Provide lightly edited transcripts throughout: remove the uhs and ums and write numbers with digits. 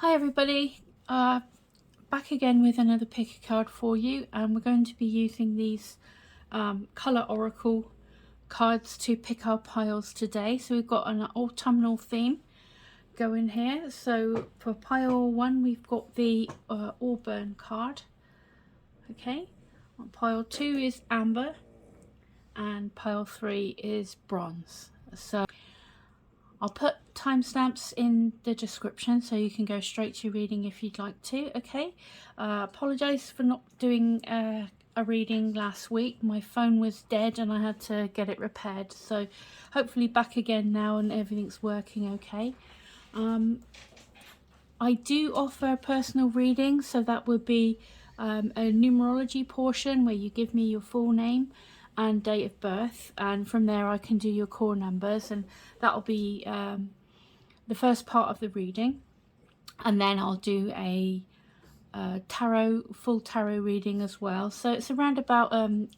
Hi everybody, back again with another pick a card for you, and we're going to be using these colour oracle cards to pick our piles today. So we've got an autumnal theme going here. So for pile 1 we've got the auburn card, okay, pile 2 is amber, and pile 3 is bronze. So I'll put timestamps in the description so you can go straight to your reading if you'd like to, okay? Apologise for not doing a reading last week. My phone was dead and I had to get it repaired. So hopefully back again now and everything's working okay. I do offer personal readings, so that would be a numerology portion where you give me your full name and date of birth, and from there I can do your core numbers, and that'll be the first part of the reading, and then I'll do a full tarot reading as well. So it's around about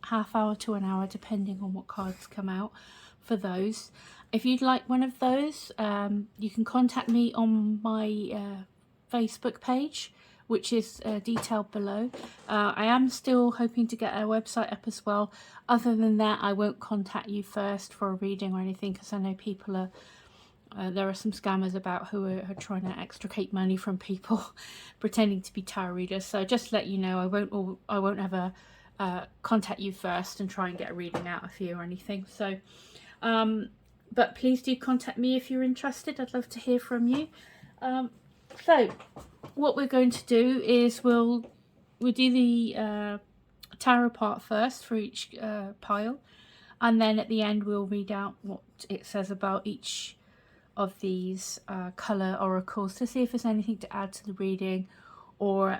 half hour to an hour depending on what cards come out for those. If you'd like one of those, you can contact me on my Facebook page, which is detailed below. I am still hoping to get a website up as well. Other than that, I won't contact you first for a reading or anything, because I know people are there are some scammers about who are trying to extricate money from people pretending to be tarot readers. So just to let you know, I won't ever contact you first and try and get a reading out of you or anything. So but please do contact me if you're interested. I'd love to hear from you. So what we're going to do is we'll do the tarot part first for each pile, and then at the end we'll read out what it says about each of these colour oracles to see if there's anything to add to the reading, or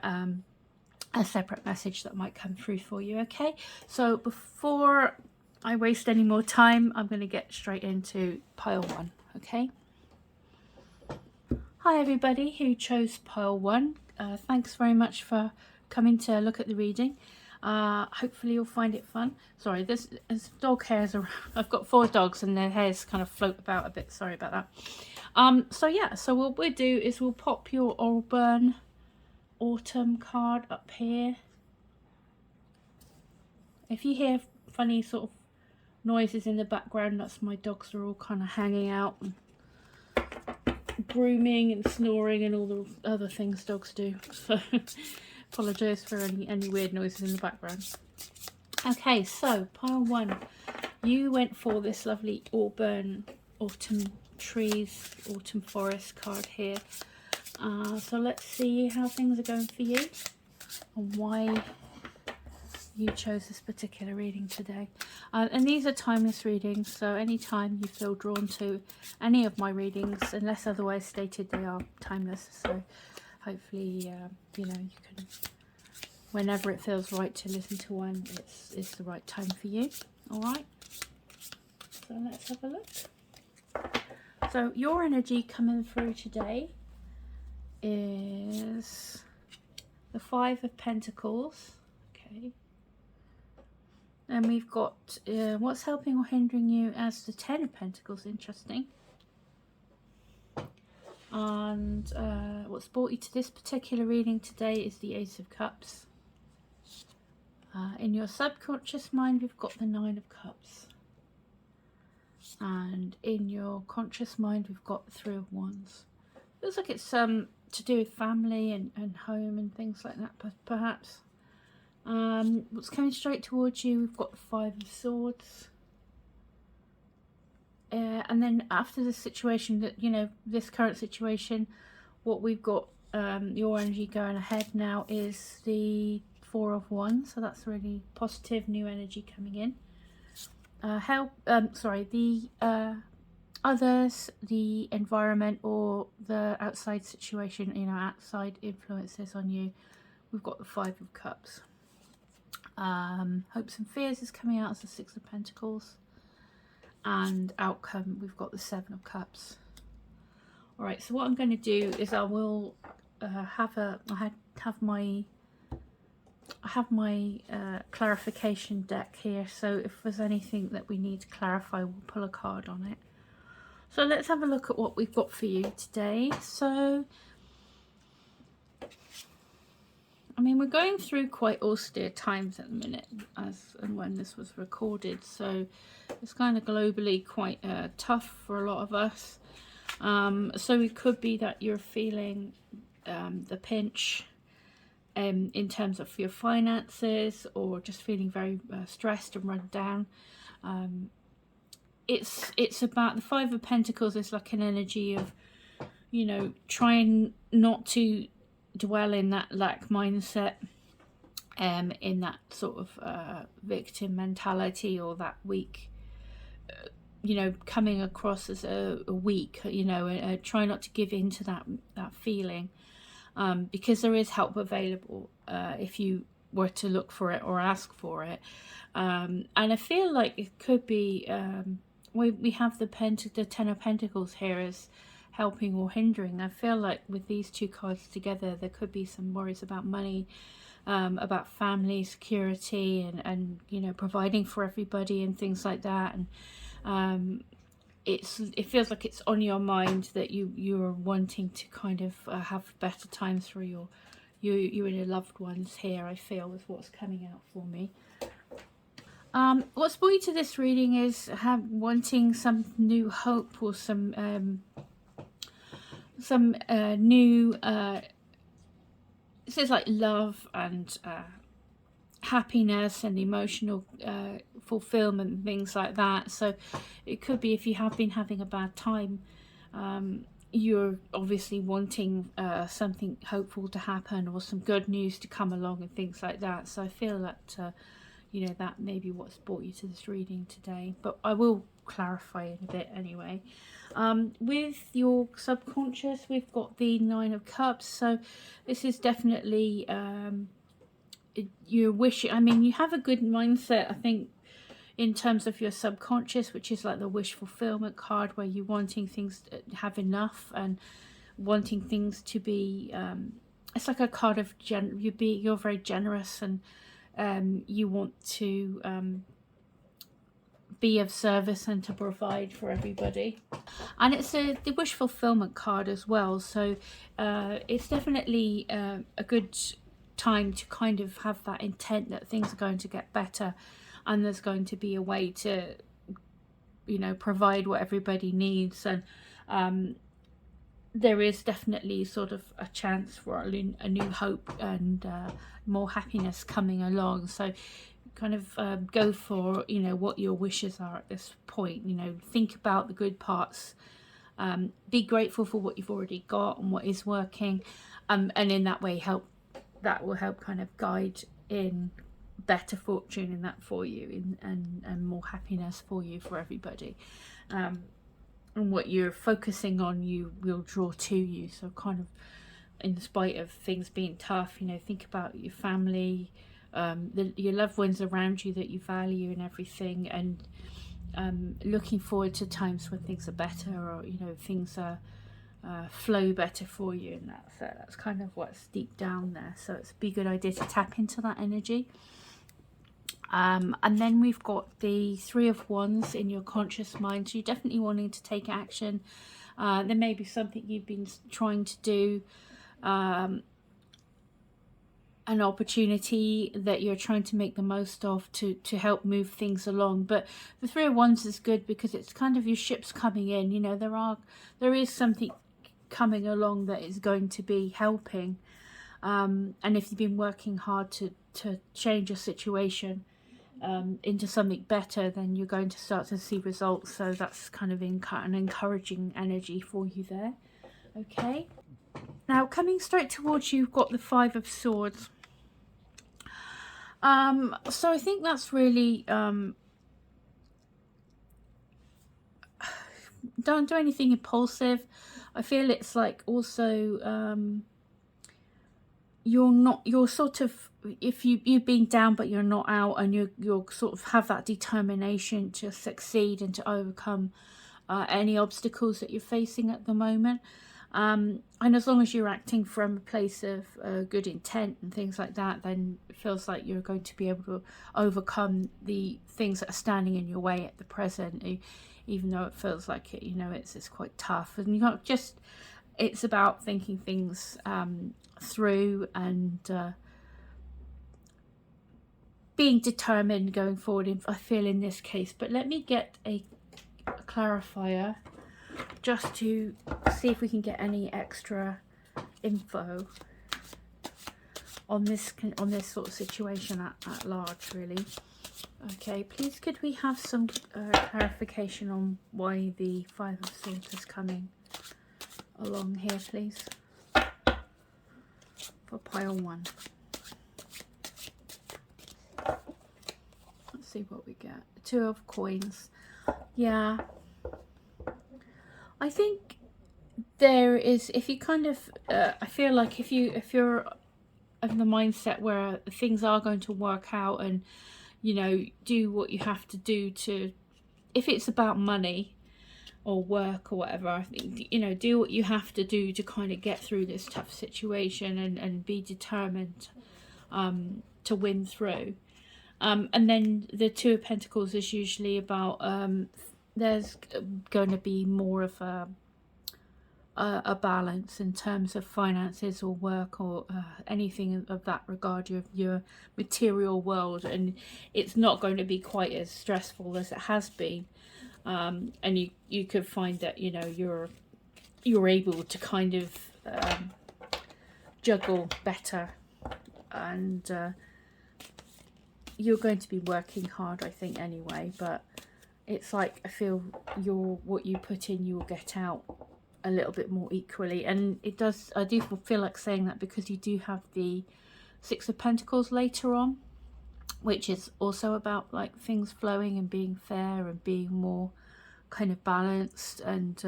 a separate message that might come through for you. Okay, so before I waste any more time, I'm going to get straight into pile 1. Okay. Hi everybody who chose pile 1. Thanks very much for coming to look at the reading. Hopefully you'll find it fun. Sorry, there's dog hairs around. I've got 4 dogs and their hairs kind of float about a bit. Sorry about that. So yeah, so what we'll do is we'll pop your auburn autumn card up here. If you hear funny sort of noises in the background, that's my dogs are all kind of hanging out and grooming and snoring and all the other things dogs do. So apologise for any weird noises in the background. Okay, so pile 1, you went for this lovely auburn autumn trees, autumn forest card here. So let's see how things are going for you and why you chose this particular reading today. And these are timeless readings, so anytime you feel drawn to any of my readings, unless otherwise stated, they are timeless. So hopefully you know, you can, whenever it feels right to listen to one, it's the right time for you. All right, so let's have a look. So your energy coming through today is the 5 of Pentacles. Okay. And we've got what's helping or hindering you as the 10 of Pentacles. Interesting. And what's brought you to this particular reading today is the Ace of Cups. In your subconscious mind, we've got the 9 of Cups. And in your conscious mind, we've got the 3 of Wands. Feels like it's to do with family and home and things like that, perhaps. What's coming straight towards you, we've got the 5 of Swords. And then after the situation, that, you know, this current situation, what we've got, your energy going ahead now is the 4 of Wands. So that's really positive, new energy coming in. The others, the environment or the outside situation, you know, outside influences on you, we've got the 5 of Cups. Hopes and fears is coming out as the 6 of Pentacles, and outcome, we've got the 7 of Cups. All right, so what I'm going to do is I will have my clarification deck here, so if there's anything that we need to clarify, we'll pull a card on it. So let's have a look at what we've got for you today. So mean, we're going through quite austere times at the minute, as and when this was recorded, so it's kind of globally quite tough for a lot of us. So it could be that you're feeling the pinch in terms of your finances, or just feeling very stressed and run down. It's about the Five of Pentacles is like an energy of, you know, trying not to dwell in that lack mindset, in that sort of victim mentality, or that weak, you know, coming across as a weak, you know, try not to give in to that feeling, because there is help available if you were to look for it or ask for it. And I feel like it could be, we have the Ten of Pentacles here as helping or hindering. I feel like with these two cards together, there could be some worries about money, about family security, and you know, providing for everybody and things like that. And it feels like it's on your mind, that you're wanting to kind of have better times for you and your loved ones here, I feel, is what's coming out for me. What's brought you to this reading is wanting some new hope, or some new, this is like love and happiness and emotional fulfillment and things like that. So it could be, if you have been having a bad time, you're obviously wanting something hopeful to happen, or some good news to come along and things like that. So I feel that you know, that may be what's brought you to this reading today, but I will clarify in a bit anyway. With your subconscious, we've got the Nine of Cups, so this is definitely your wish. I mean, you have a good mindset, I think, in terms of your subconscious, which is like the wish fulfillment card, where you're wanting things to have enough and wanting things to be, it's like a card of you're very generous, and you want to be of service and to provide for everybody. And it's the wish fulfillment card as well, so it's definitely a good time to kind of have that intent that things are going to get better, and there's going to be a way to, you know, provide what everybody needs. And there is definitely sort of a chance for a new hope and more happiness coming along. So kind of go for, you know, what your wishes are at this point. You know, think about the good parts, be grateful for what you've already got and what is working, and in that way that will help kind of guide in better fortune in that for you, and more happiness for you, for everybody. And what you're focusing on, you will draw to you. So kind of, in spite of things being tough, you know, think about your family, your loved ones around you that you value and everything, and looking forward to times when things are better, or, you know, things are flow better for you. And that's kind of what's deep down there. So it's a good idea to tap into that energy. And then we've got the Three of Wands in your conscious mind. So you're definitely wanting to take action. There may be something you've been trying to do, an opportunity that you're trying to make the most of to help move things along. But the Three of Wands is good because it's kind of your ship's coming in. You know, there is something coming along that is going to be helping. And if you've been working hard to change your situation into something better, then you're going to start to see results. So that's kind of an encouraging energy for you there. Okay, now coming straight towards you, you've got the Five of Swords. So I think that's really, don't do anything impulsive. I feel it's like also you're sort of, if you've been down but you're not out, and you're sort of have that determination to succeed and to overcome any obstacles that you're facing at the moment. And as long as you're acting from a place of good intent and things like that, then it feels like you're going to be able to overcome the things that are standing in your way at the present, even though it feels like it, you know, it's quite tough. And you're not just, it's about thinking things through, and being determined going forward, I feel, in this case. But let me get a clarifier just to see if we can get any extra info on this sort of situation at large, really. Okay, please could we have some clarification on why the Five of Swords is coming along here, please, for pile 1. Let's see what we get. 2 of Coins. Yeah, I think there is, if you kind of I feel like if you're of the mindset where things are going to work out, and you know, do what you have to do to, if it's about money or work or whatever, I think, you know, do what you have to do to kind of get through this tough situation, and be determined to win through. And then the 2 of Pentacles is usually about there's going to be more of a balance in terms of finances or work, or anything of that regard, your material world, and it's not going to be quite as stressful as it has been. And you could find that, you know, you're able to kind of juggle better, and you're going to be working hard, I think, anyway. But it's like, I feel what you put in, you will get out a little bit more equally. And it does, I do feel like saying that because you do have the 6 of Pentacles later on, which is also about like things flowing and being fair and being more kind of balanced, and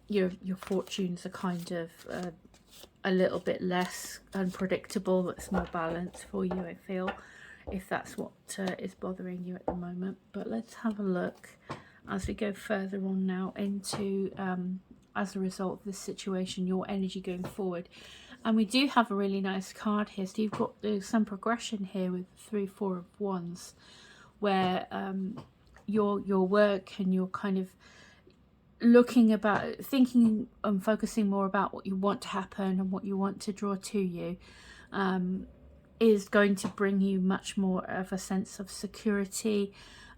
your fortunes are kind of a little bit less unpredictable. It's more balanced for you, I feel, if that's what is bothering you at the moment. But let's have a look as we go further on now into as a result of this situation, your energy going forward. And we do have a really nice card here. So you've got some progression here with 3, 4 of Wands, where your work, and you're kind of thinking and focusing more about what you want to happen and what you want to draw to you, is going to bring you much more of a sense of security,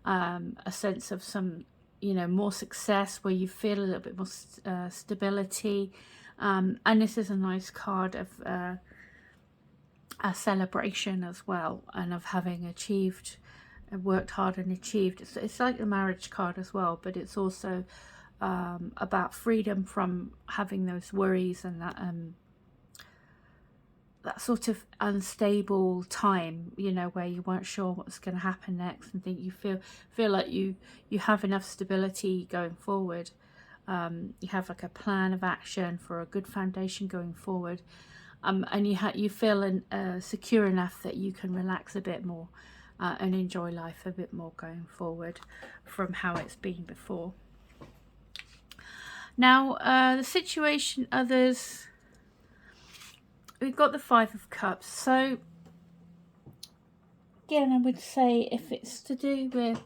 a sense of some, you know, more success, where you feel a little bit more stability. And this is a nice card of a celebration as well, and of having achieved, worked hard and achieved. It's like the marriage card as well, but it's also about freedom from having those worries and that sort of unstable time, you know, where you weren't sure what's going to happen next, and think you feel like you have enough stability going forward. You have like a plan of action for a good foundation going forward, and you feel secure enough that you can relax a bit more and enjoy life a bit more going forward from how it's been before. Now the situation, others, we've got the 5 of Cups. So again, I would say if it's to do with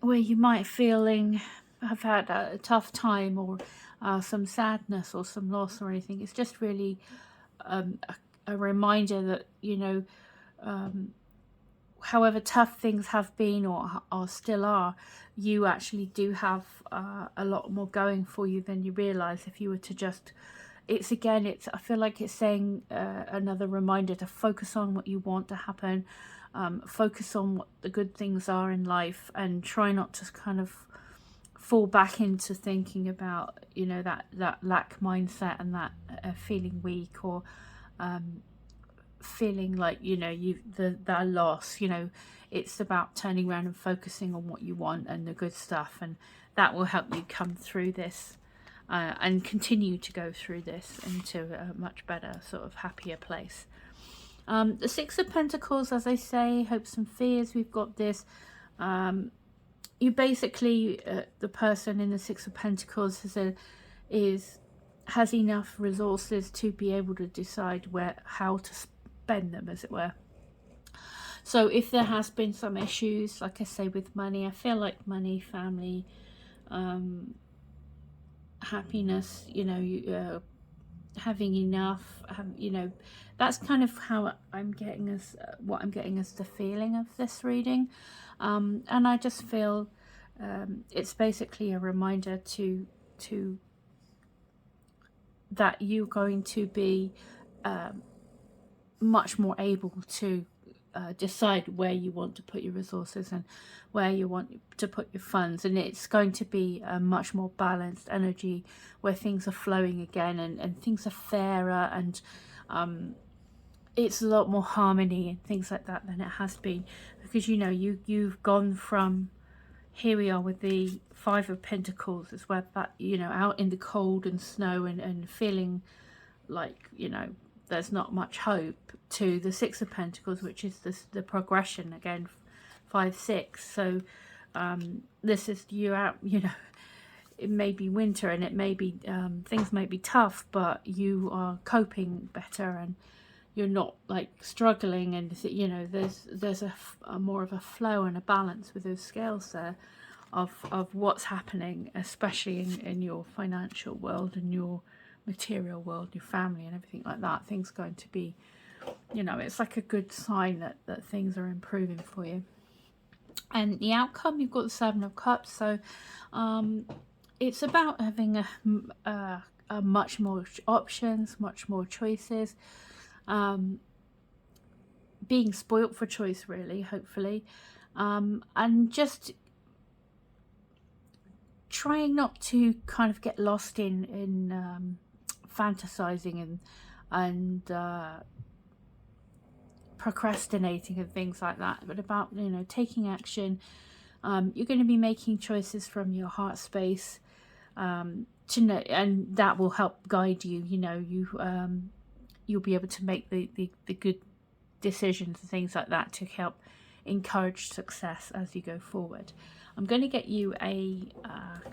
where you might have had a tough time, or some sadness or some loss or anything, it's just really a reminder that, you know, however tough things have been or still are, you actually do have a lot more going for you than you realize. If you were to just, I feel like it's saying another reminder to focus on what you want to happen, focus on what the good things are in life, and try not to kind of fall back into thinking about, you know, that lack mindset, and that feeling weak, or feeling like, you know, that loss. You know, it's about turning around and focusing on what you want and the good stuff, and that will help you come through this and continue to go through this into a much better, sort of happier place. The 6 of Pentacles, as I say, hopes and fears. We've got this, you basically, the person in the 6 of Pentacles has enough resources to be able to decide how to spend them, as it were. So if there has been some issues, like I say, with money, I feel like money, family, happiness, you know, having enough, you know, that's kind of how I'm getting as what I'm getting as the feeling of this reading. And I just feel it's basically a reminder to that you're going to be much more able to decide where you want to put your resources and where you want to put your funds, and it's going to be a much more balanced energy where things are flowing again, and things are fairer, and it's a lot more harmony and things like that than it has been, because you know you've gone from, here we are with the Five of Pentacles, as well, that, you know, out in the cold and snow and feeling like, you know, there's not much hope, to the Six of Pentacles, which is the progression again, 5 6. So this is you out, you know, it may be winter and it may be things may be tough, but you are coping better and you're not like struggling, and you know there's a more of a flow and a balance with those scales there of what's happening, especially in your financial world and your material world, your family and everything like that. Things are going to be, you know, it's like a good sign that things are improving for you. And the outcome, you've got the Seven of Cups, so it's about having a much more options, much more choices, being spoilt for choice, really, hopefully, and just trying not to kind of get lost in fantasizing and procrastinating and things like that, but about, you know, taking action. You're going to be making choices from your heart space, to know, and that will help guide you. You know, you'll be able to make the good decisions and things like that to help encourage success as you go forward. I'm going to get you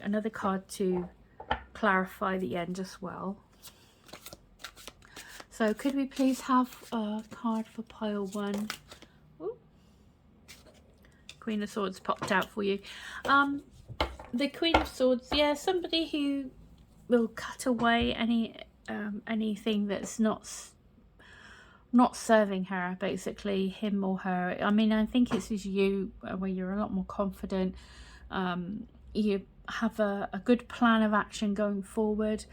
another card to clarify the end as well. So could we please have a card for pile 1? Ooh. Queen of Swords popped out for you. The Queen of Swords, yeah, somebody who will cut away anything that's not serving her, basically, him or her. I mean, I think it's you, where you're a lot more confident. You have a good plan of action going forward,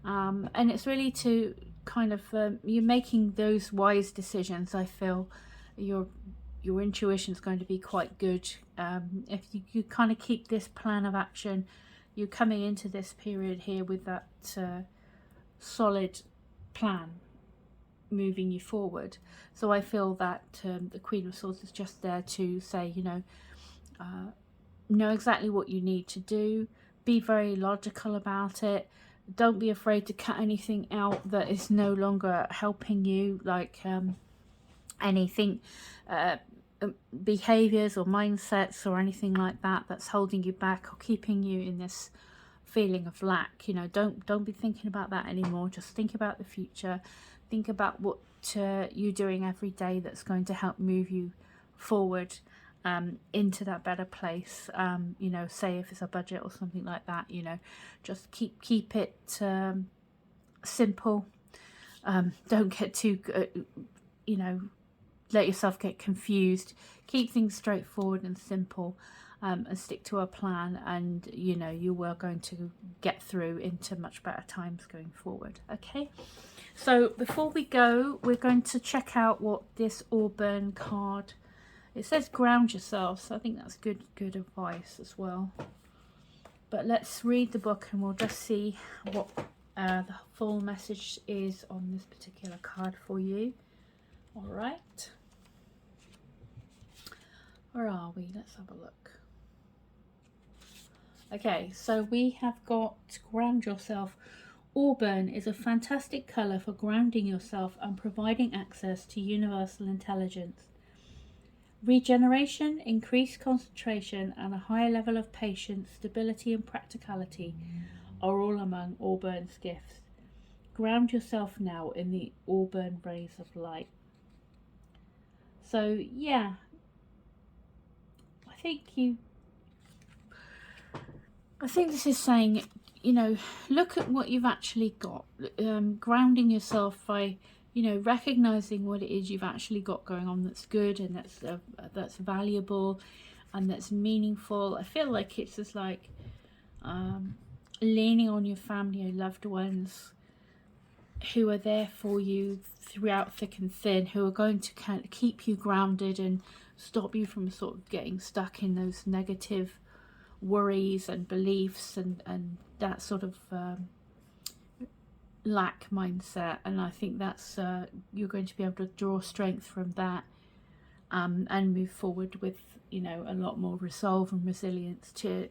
and it's really to kind of you're making those wise decisions. I feel your intuition is going to be quite good. If you kind of keep this plan of action, you're coming into this period here with that solid plan moving you forward. So I feel that the Queen of Swords is just there to say, you know exactly what you need to do. Be very logical about it. Don't be afraid to cut anything out that is no longer helping you, like anything, behaviors or mindsets or anything like that that's holding you back or keeping you in this feeling of lack. You know, don't be thinking about that anymore. Just think about the future. Think about what you're doing every day that's going to help move you forward into that better place. You know, say if it's a budget or something like that, you know, just keep it simple. Don't get too you know, let yourself get confused. Keep things straightforward and simple, and stick to a plan, and you know you are going to get through into much better times going forward. Okay, so before we go, we're going to check out what this Auburn card, it says ground yourself, so I think that's good advice as well. But let's read the book and we'll just see what the full message is on this particular card for you. All right, where are we? Let's have a look. Okay, so we have got ground yourself. Auburn is a fantastic colour for grounding yourself and providing access to universal intelligence. Regeneration, increased concentration, and a higher level of patience, stability, and practicality are all among Auburn's gifts. Ground yourself now in the Auburn rays of light. So, yeah, I think this is saying you know, look at what you've actually got, grounding yourself by, you know, recognizing what it is you've actually got going on that's good and that's valuable and that's meaningful. I feel like it's just like leaning on your family or loved ones who are there for you throughout thick and thin, who are going to kind of keep you grounded and stop you from sort of getting stuck in those negative worries and beliefs and that sort of lack mindset. And I think that's you're going to be able to draw strength from that and move forward with, you know, a lot more resolve and resilience to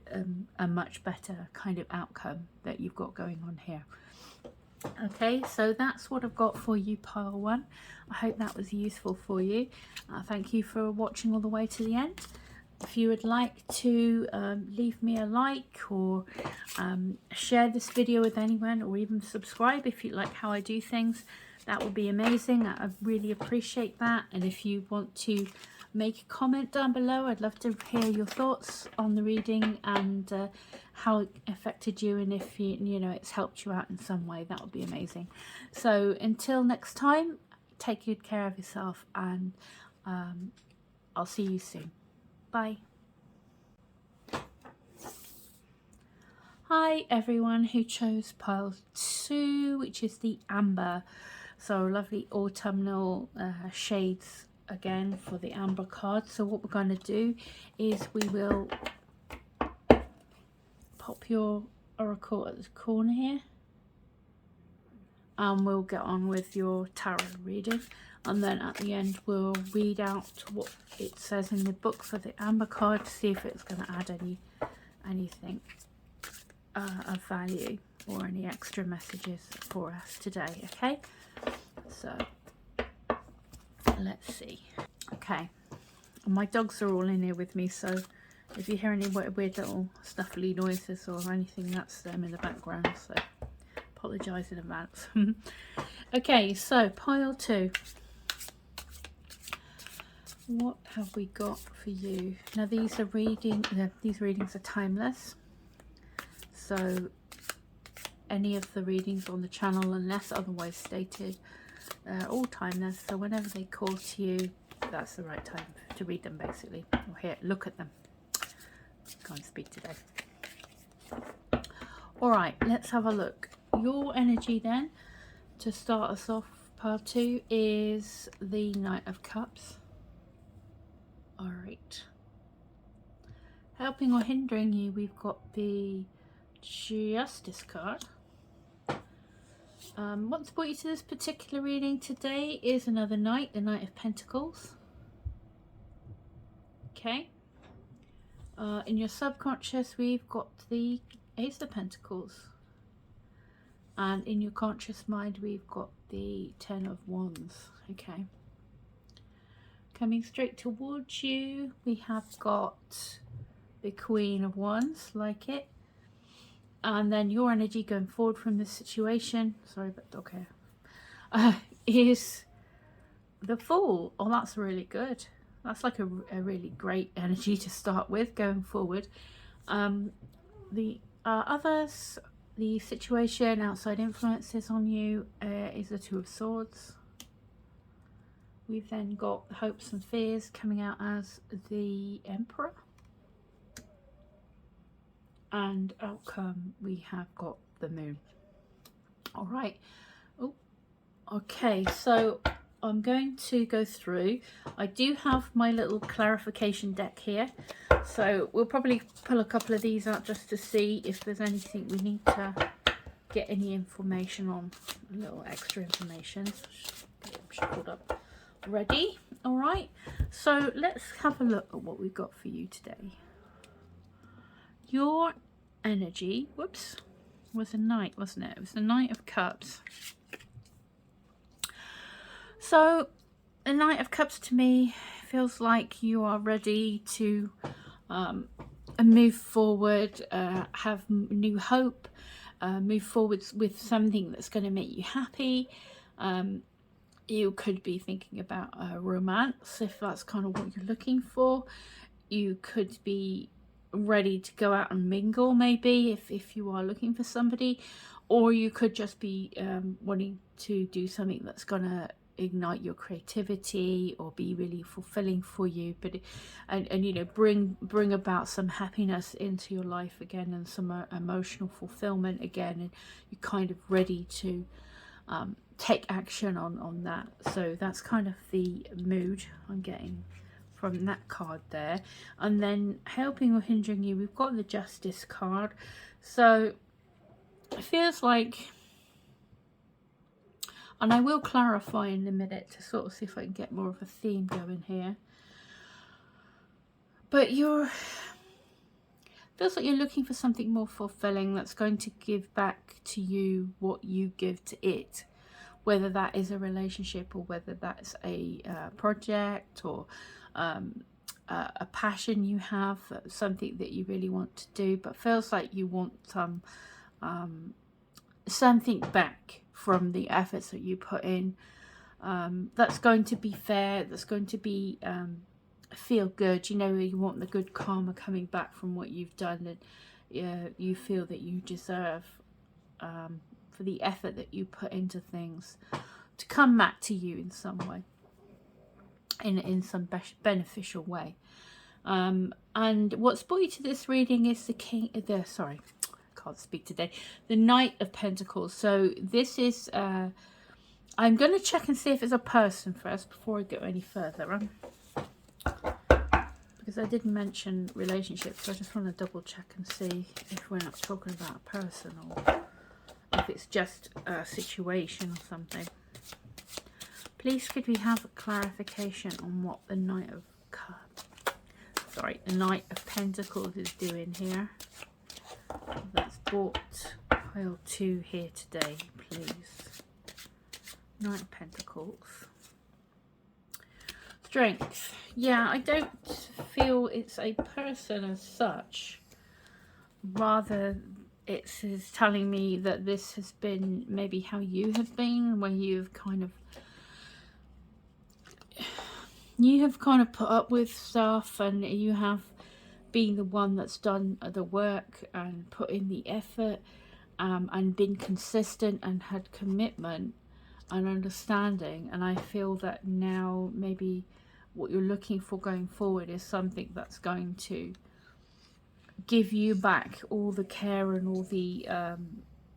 a much better kind of outcome that you've got going on here. Okay, so that's what I've got for you, pile 1. I hope that was useful for you. Thank you for watching all the way to the end. If you would like to leave me a like or share this video with anyone, or even subscribe if you like how I do things, that would be amazing. I really appreciate that. And if you want to make a comment down below, I'd love to hear your thoughts on the reading and how it affected you, and if you know it's helped you out in some way, that would be amazing. So until next time, take good care of yourself, and I'll see you soon. Bye. Hi everyone who chose pile 2, which is the amber. So lovely autumnal shades again for the amber card. So what we're going to do is we will pop your oracle at the corner here, and we'll get on with your tarot reading, and then at the end we'll read out what it says in the book for the amber card to see if it's going to add anything of value or any extra messages for us today. Okay, so let's see. Okay, my dogs are all in here with me, so if you hear any weird little snuffly noises or anything, that's them in the background, so apologise in advance. Okay, so pile 2. What have we got for you? Now these readings are timeless, so any of the readings on the channel, unless otherwise stated, all timeless. So whenever they call to you, that's the right time to read them, basically, or here, look at them. Can't speak today. All right, let's have a look. Your energy then, to start us off, part 2, is the Knight of Cups. All right. Helping or hindering you, we've got the Justice card. What's brought you to this particular reading today is another Knight, the Knight of Pentacles. Okay. In your subconscious, we've got the Ace of Pentacles. And in your conscious mind, we've got the Ten of Wands. Okay. Coming straight towards you, we have got the Queen of Wands, like it. And then your energy going forward from this situation, sorry about dog hair, is the Fool. Oh, that's really good. That's like a really great energy to start with going forward. The others, the situation, outside influences on you, is the Two of Swords. We've then got hopes and fears coming out as the Emperor. And outcome, we have got the Moon. All right. Oh, okay. So I'm going to go through. I do have my little clarification deck here, so we'll probably pull a couple of these out just to see if there's anything we need to get any information on, a little extra information. Get them shuffled up ready. All right, so let's have a look at what we've got for you today. Your energy, whoops, was a Knight, wasn't it? It was the Knight of Cups. So the Knight of Cups to me feels like you are ready to move forward, have new hope, move forward with something that's going to make you happy. You could be thinking about a romance if that's kind of what you're looking for. You could be ready to go out and mingle, maybe, if you are looking for somebody, or you could just be wanting to do something that's gonna ignite your creativity or be really fulfilling for you, but and you know, bring about some happiness into your life again, and some emotional fulfillment again, and you're kind of ready to take action on that. So that's kind of the mood I'm getting from that card there. And then helping or hindering you, we've got the Justice card. So it feels like, and I will clarify in a minute to sort of see if I can get more of a theme going here, but feels like you're looking for something more fulfilling that's going to give back to you what you give to it, whether that is a relationship or whether that's a project, or a passion you have, something that you really want to do, but feels like you want something back from the efforts that you put in, that's going to be fair, that's going to be feel good. You know, you want the good karma coming back from what you've done, and you feel that you deserve, for the effort that you put into things, to come back to you in some way, in some beneficial way. And what's brought you to this reading is the can't speak today, the Knight of Pentacles. So this is I'm going to check and see if it's a person first before I go any further, because I didn't mention relationships, so I just want to double check and see if we're not talking about a person, or if it's just a situation or something. Please, could we have a clarification on what the Knight of Pentacles is doing here? That's bought pile 2 here today, please. Knight of Pentacles. Strength. Yeah, I don't feel it's a person as such. Rather, it's telling me that this has been maybe how you have been, where you've kind of put up with stuff, and you have been the one that's done the work and put in the effort, and been consistent and had commitment and understanding. And I feel that now maybe what you're looking for going forward is something that's going to give you back all the care and all the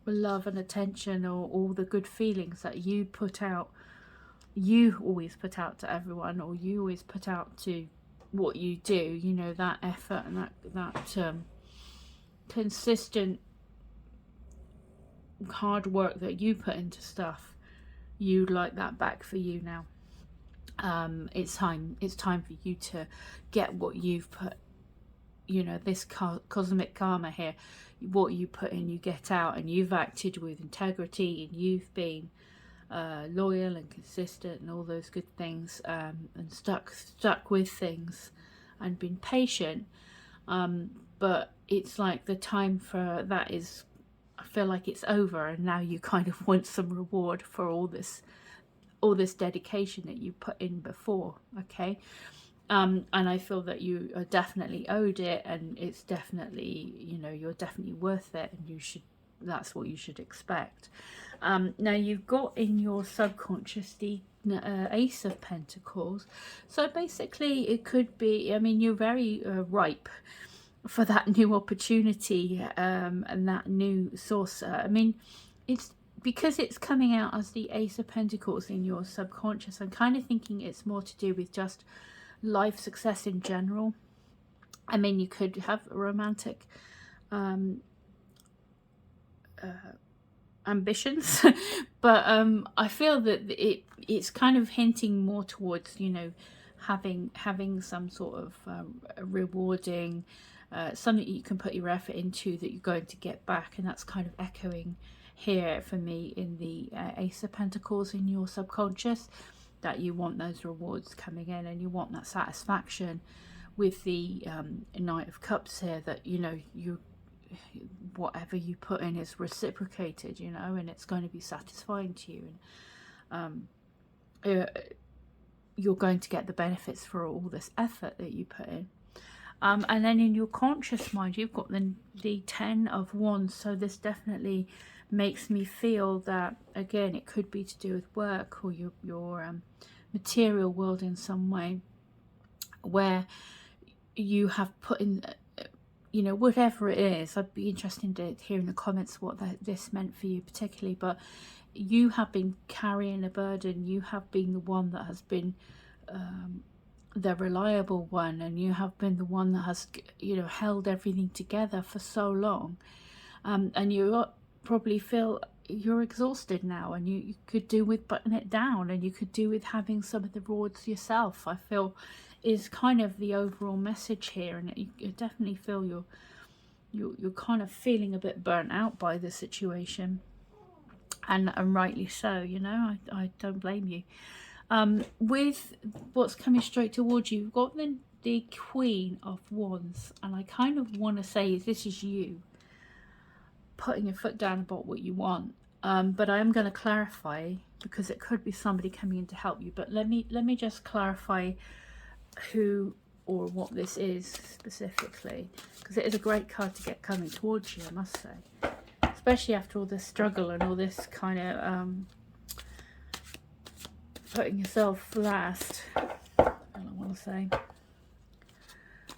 love and attention, or all the good feelings that you always put out to everyone, or you always put out to what you do. You know, that effort and that consistent hard work that you put into stuff, you'd like that back for you now. It's time for you to get what you've put, you know, this cosmic karma here. What you put in, you get out, and you've acted with integrity, and you've been loyal and consistent and all those good things, and stuck with things and been patient, but it's like the time for that is, I feel like it's over, and now you kind of want some reward for all this dedication that you put in before. Okay. And I feel that you are definitely owed it, and it's definitely, you know, you're definitely worth it, and that's what you should expect. Now you've got in your subconscious the Ace of Pentacles. So basically it could be, I mean, you're very ripe for that new opportunity, and that new source. I mean, it's because it's coming out as the Ace of Pentacles in your subconscious. I'm kind of thinking it's more to do with just life success in general. I mean, you could have a romantic ambitions, but I feel that it's kind of hinting more towards, you know, having some sort of rewarding, something you can put your effort into that you're going to get back, and that's kind of echoing here for me in the Ace of Pentacles in your subconscious, that you want those rewards coming in, and you want that satisfaction with the Knight of Cups here, that, you know, whatever you put in is reciprocated, you know, and it's going to be satisfying to you, and you're going to get the benefits for all this effort that you put in. And then in your conscious mind, you've got the 10 of Wands. So this definitely makes me feel that, again, it could be to do with work or your material world in some way, where you have put in, you know, whatever it is. I'd be interested to hear in the comments what this meant for you particularly, but you have been carrying a burden. You have been the one that has been the reliable one, and you have been the one that has, you know, held everything together for so long, and you probably feel you're exhausted now, and you could do with butting it down, and you could do with having some of the rewards yourself, I feel, is kind of the overall message here. And you definitely feel you're kind of feeling a bit burnt out by the situation, and rightly so, you know. I don't blame you. With what's coming straight towards you, you've got the Queen of Wands, and I kind of want to say this is you putting your foot down about what you want, but I am going to clarify, because it could be somebody coming in to help you. But let me just clarify who or what this is specifically, because it is a great card to get coming towards you, I must say, especially after all this struggle and all this kind of putting yourself last, I want to say.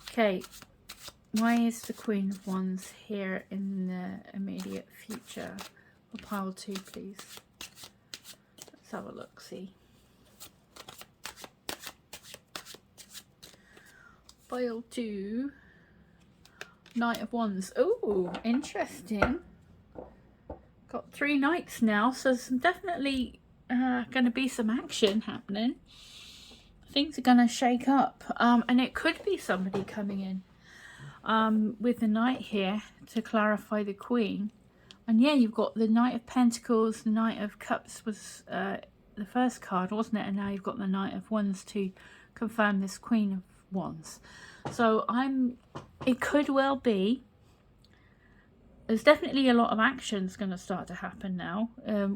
Okay, why is the Queen of Wands here in the immediate future? For pile 2, please. Let's have a look, see. Pile 2, Knight of Wands. Oh, interesting. Got 3 knights now, so there's definitely going to be some action happening. Things are going to shake up, and it could be somebody coming in with the Knight here to clarify the Queen. And yeah, you've got the Knight of Pentacles. The Knight of Cups was the first card, wasn't it? And now you've got the Knight of Wands to confirm this Queen of Wands. So it could well be, there's definitely a lot of actions going to start to happen now,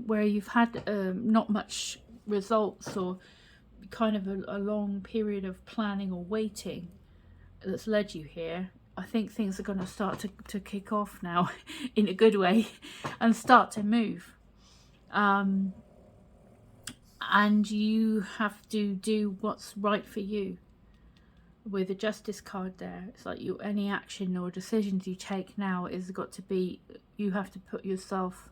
where you've had not much results, or kind of a long period of planning or waiting that's led you here. I think things are going to start to kick off now in a good way and start to move. And you have to do what's right for you. With the Justice card there, it's like any action or decisions you take now is got to be, you have to put yourself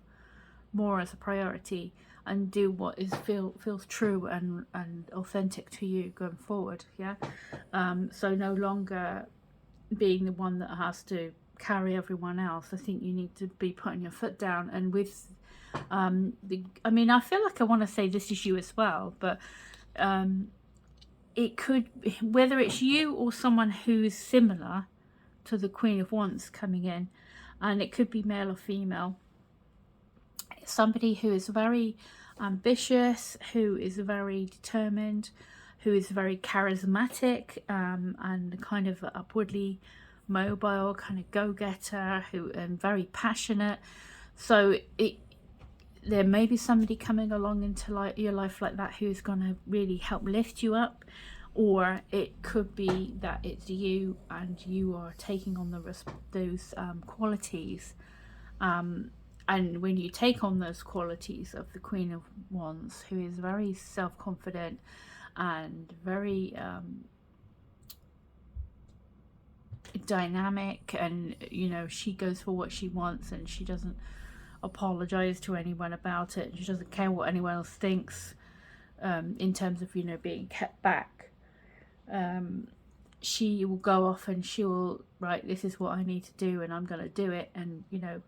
more as a priority and do what feels true and authentic to you going forward. Yeah. So no longer being the one that has to carry everyone else. I think you need to be putting your foot down. And with I mean, I feel like I want to say this is you as well, but it could, whether it's you or someone who's similar to the Queen of Wands coming in, and it could be male or female. Somebody who is very ambitious, who is very determined, who is very charismatic, and kind of upwardly mobile, kind of go-getter, who and very passionate. So there may be somebody coming along into your life like that, who's going to really help lift you up, or it could be that it's you and you are taking on those qualities. And when you take on those qualities of the Queen of Wands, who is very self-confident and very dynamic, and you know, she goes for what she wants, and she doesn't apologize to anyone about it. She doesn't care what anyone else thinks, in terms of, you know, being kept back. She will go off and she will, right, this is what I need to do, and I'm going to do it. And you know,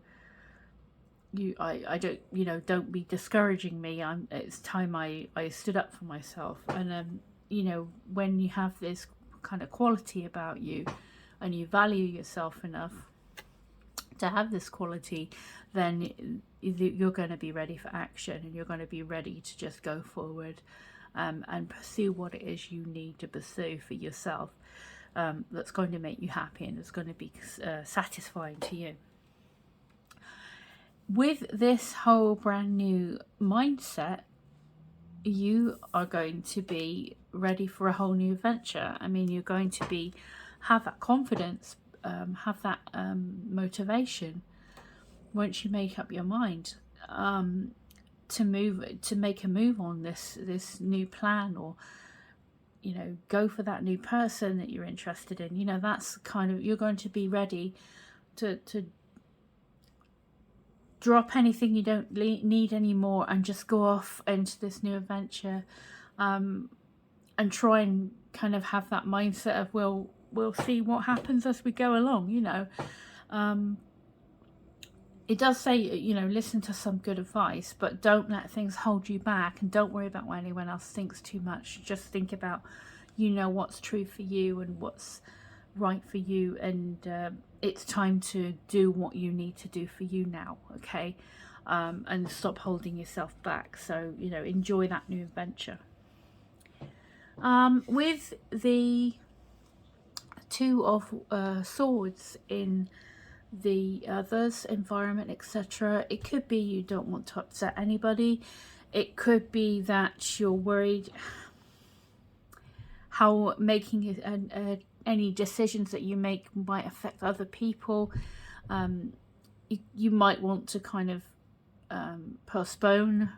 I don't, you know, don't be discouraging me. It's time I stood up for myself. And you know, when you have this kind of quality about you, and you value yourself enough to have this quality, then you're going to be ready for action, and you're going to be ready to just go forward and pursue what it is you need to pursue for yourself, that's going to make you happy and it's going to be satisfying to you. With this whole brand new mindset, you are going to be ready for a whole new adventure. I mean, you're going to be have that confidence, have that motivation once you make up your mind to make a move on this new plan, or you know, go for that new person that you're interested in. You know, that's kind of, you're going to be ready to drop anything you don't need anymore and just go off into this new adventure, and try and kind of have that mindset of we'll see what happens as we go along, you know. It does say, you know, listen to some good advice, but don't let things hold you back, and don't worry about what anyone else thinks too much. Just think about, you know, what's true for you and what's right for you, and it's time to do what you need to do for you now, okay? And stop holding yourself back. So, you know, enjoy that new adventure. With the Two of Swords in the others, environment, etc., it could be you don't want to upset anybody. It could be that you're worried how making any decisions that you make might affect other people. You might want to kind of postpone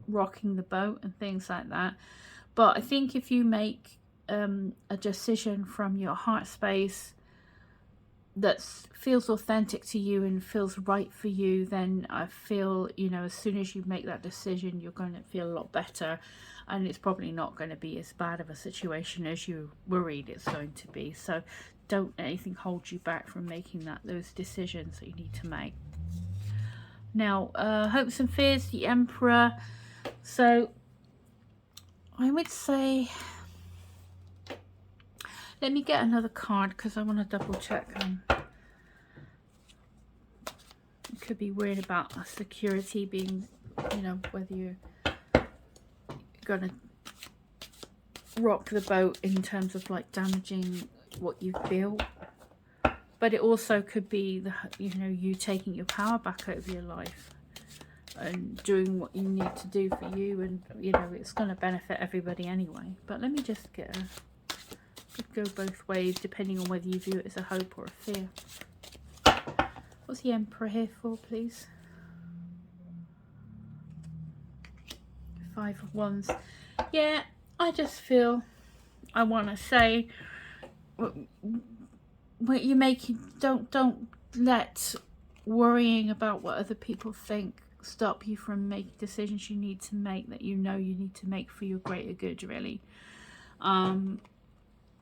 rocking the boat and things like that. But I think if you make a decision from your heart space that feels authentic to you and feels right for you, then I feel, you know, as soon as you make that decision, you're going to feel a lot better, and it's probably not going to be as bad of a situation as you worried it's going to be. So don't let anything hold you back from making those decisions that you need to make. Now, hopes and fears, the Emperor. So I would say, let me get another card because I want to double check. You could be worried about security being, you know, whether you're going to rock the boat in terms of like damaging what you've built. But it also could be, you know, you taking your power back over your life and doing what you need to do for you, and you know, it's going to benefit everybody anyway. But let me just get could go both ways depending on whether you view it as a hope or a fear. What's the Emperor here for, please? Five of Wands. Yeah, I just feel, I want to say, what you making, don't let worrying about what other people think stop you from making decisions you need to make, that you know you need to make for your greater good, really.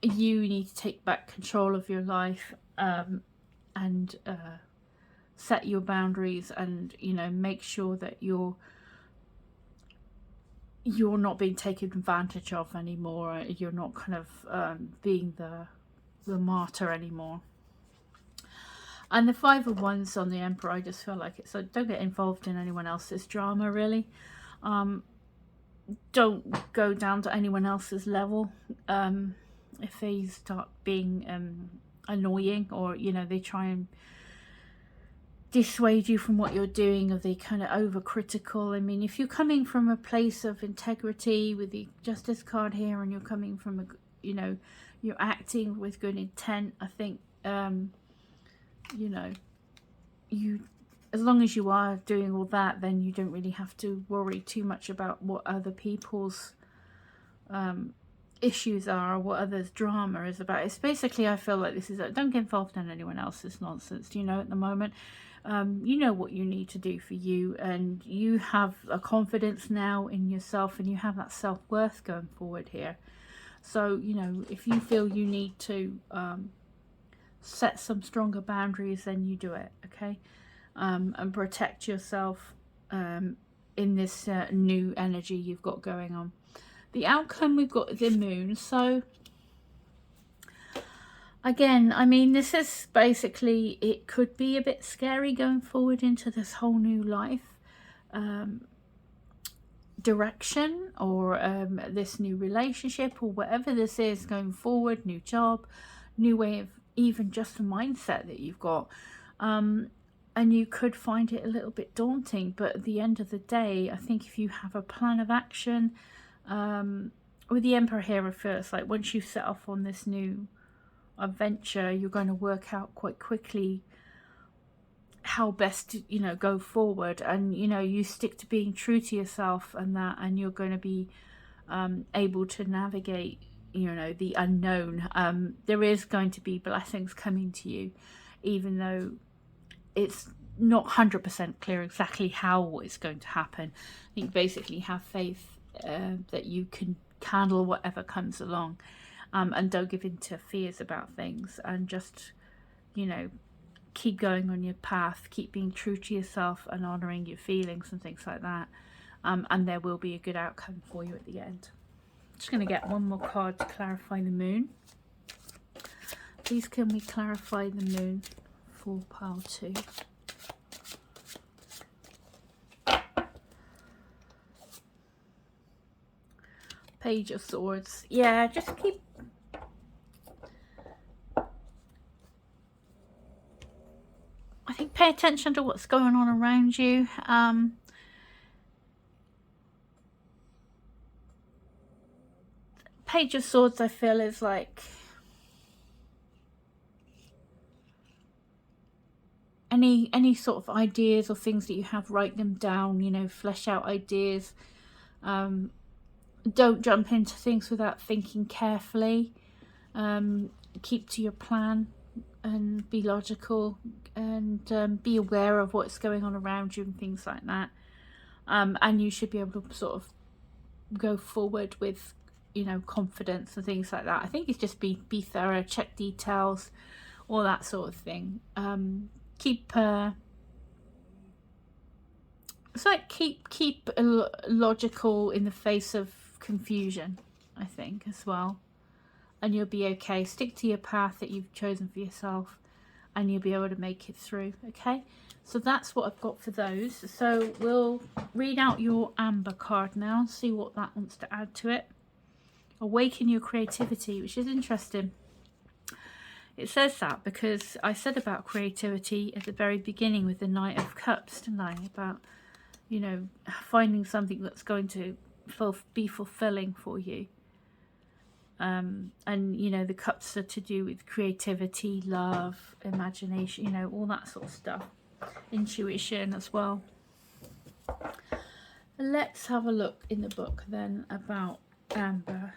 You need to take back control of your life, and set your boundaries, and you know, make sure that you're not being taken advantage of anymore. You're not kind of being the martyr anymore. And the Five of Wands on the Emperor, I just feel like it's like, don't get involved in anyone else's drama, really. Don't go down to anyone else's level. If they start being annoying, or you know, they try and dissuade you from what you're doing, or they kind of overcritical. I mean, if you're coming from a place of integrity with the Justice card here, and you're coming from a, you know, you're acting with good intent, I think you know, as long as you are doing all that, then you don't really have to worry too much about what other people's issues are, or what others' drama is about. It's basically, I feel like this is don't get involved in anyone else's nonsense, you know, at the moment. You know what you need to do for you, and you have a confidence now in yourself, and you have that self-worth going forward here. So, you know, if you feel you need to set some stronger boundaries, then you do it, okay? And protect yourself in this new energy you've got going on. The outcome, we've got the Moon. So again, I mean, this is basically, it could be a bit scary going forward into this whole new life direction, or this new relationship, or whatever this is going forward, new job, new way of, even just a mindset that you've got. And you could find it a little bit daunting, but at the end of the day, I think if you have a plan of action, with the Emperor here, I feel it's like once you set off on this new adventure, you're going to work out quite quickly how best to, you know, go forward. And, you know, you stick to being true to yourself and that, and you're going to be able to navigate, you know, the unknown. There is going to be blessings coming to you, even though it's not 100% clear exactly how it's going to happen. I think basically have faith that you can handle whatever comes along, and don't give in to fears about things, and just, you know, keep going on your path, keep being true to yourself and honouring your feelings and things like that, and there will be a good outcome for you at the end. I'm just going to get one more card to clarify the moon. Please can we clarify the moon for pile 2? Page of Swords. Yeah, just keep... I think pay attention to what's going on around you. Page of Swords, I feel, is like any sort of ideas or things that you have, write them down, you know, flesh out ideas. Don't jump into things without thinking carefully. Keep to your plan and be logical, and be aware of what's going on around you and things like that. And you should be able to sort of go forward with, you know, confidence and things like that. I think it's just be thorough, check details, all that sort of thing. Keep it's like keep logical in the face of confusion, I think, as well, and you'll be okay. Stick to your path that you've chosen for yourself, and you'll be able to make it through. Okay, so that's what I've got for those. So we'll read out your Amber card now and see what that wants to add to it. Awaken your creativity, which is interesting. It says that because I said about creativity at the very beginning with the Knight of Cups, didn't I? About, you know, finding something that's going to be fulfilling for you. And, you know, the cups are to do with creativity, love, imagination, you know, all that sort of stuff. Intuition as well. Let's have a look in the book then about Amber.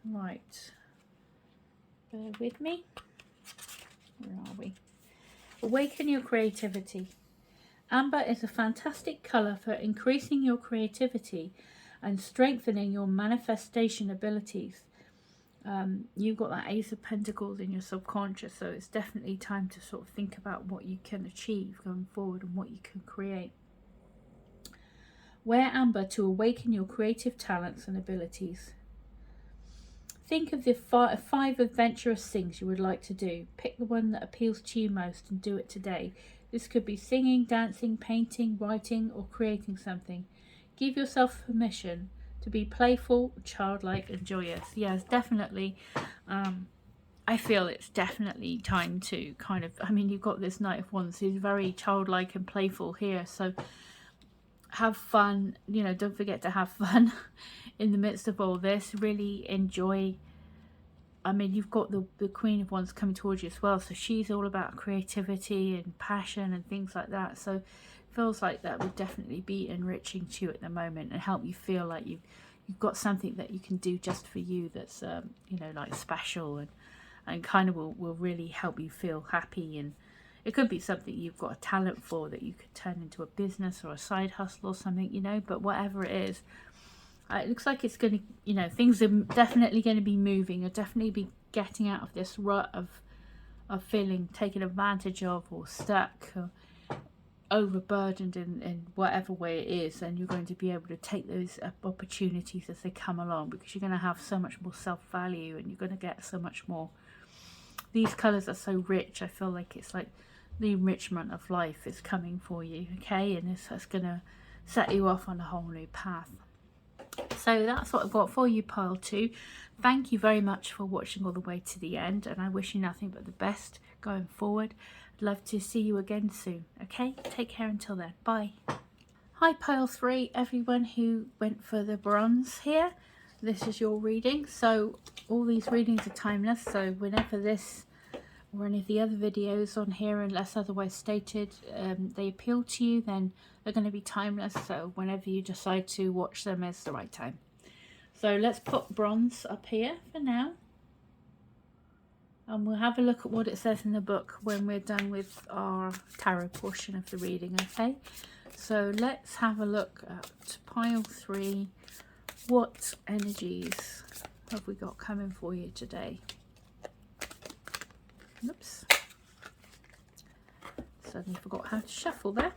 Right. Bear with me. Where are we? Awaken your creativity. Amber is a fantastic colour for increasing your creativity and strengthening your manifestation abilities. You've got that Ace of Pentacles in your subconscious, so it's definitely time to sort of think about what you can achieve going forward and what you can create. Wear Amber to awaken your creative talents and abilities. Think of the 5 adventurous things you would like to do. Pick the one that appeals to you most and do it today. This could be singing, dancing, painting, writing, or creating something. Give yourself permission to be playful, childlike, and joyous. Yes, definitely. I feel it's definitely time to kind of, I mean, you've got this Knight of Wands who's very childlike and playful here, so have fun, you know, don't forget to have fun in the midst of all this. Really enjoy. I mean, you've got the Queen of Wands coming towards you as well, so she's all about creativity and passion and things like that. So it feels like that would definitely be enriching to you at the moment and help you feel like you've got something that you can do just for you that's you know, like special, and kind of will really help you feel happy. And it could be something you've got a talent for that you could turn into a business or a side hustle or something, you know, but whatever it is, it looks like it's going to, you know, things are definitely going to be moving. You'll definitely be getting out of this rut of feeling taken advantage of or stuck or overburdened in whatever way it is, and you're going to be able to take those opportunities as they come along, because you're going to have so much more self-value and you're going to get so much more. These colours are so rich. I feel like it's like the enrichment of life is coming for you, okay, and it's going to set you off on a whole new path. So that's what I've got for you, pile 2. Thank you very much for watching all the way to the end, and I wish you nothing but the best going forward. I'd love to see you again soon. Okay, take care until then. Bye. Hi pile 3, everyone who went for the bronze here. this is your reading. So all these readings are timeless, so whenever this or any of the other videos on here, unless otherwise stated, they appeal to you, then they're going to be timeless. So whenever you decide to watch them is the right time. So let's put bronze up here for now, and we'll have a look at what it says in the book when we're done with our tarot portion of the reading. Okay, so let's have a look at pile 3. What energies have we got coming for you today? Oops, suddenly forgot how to shuffle there.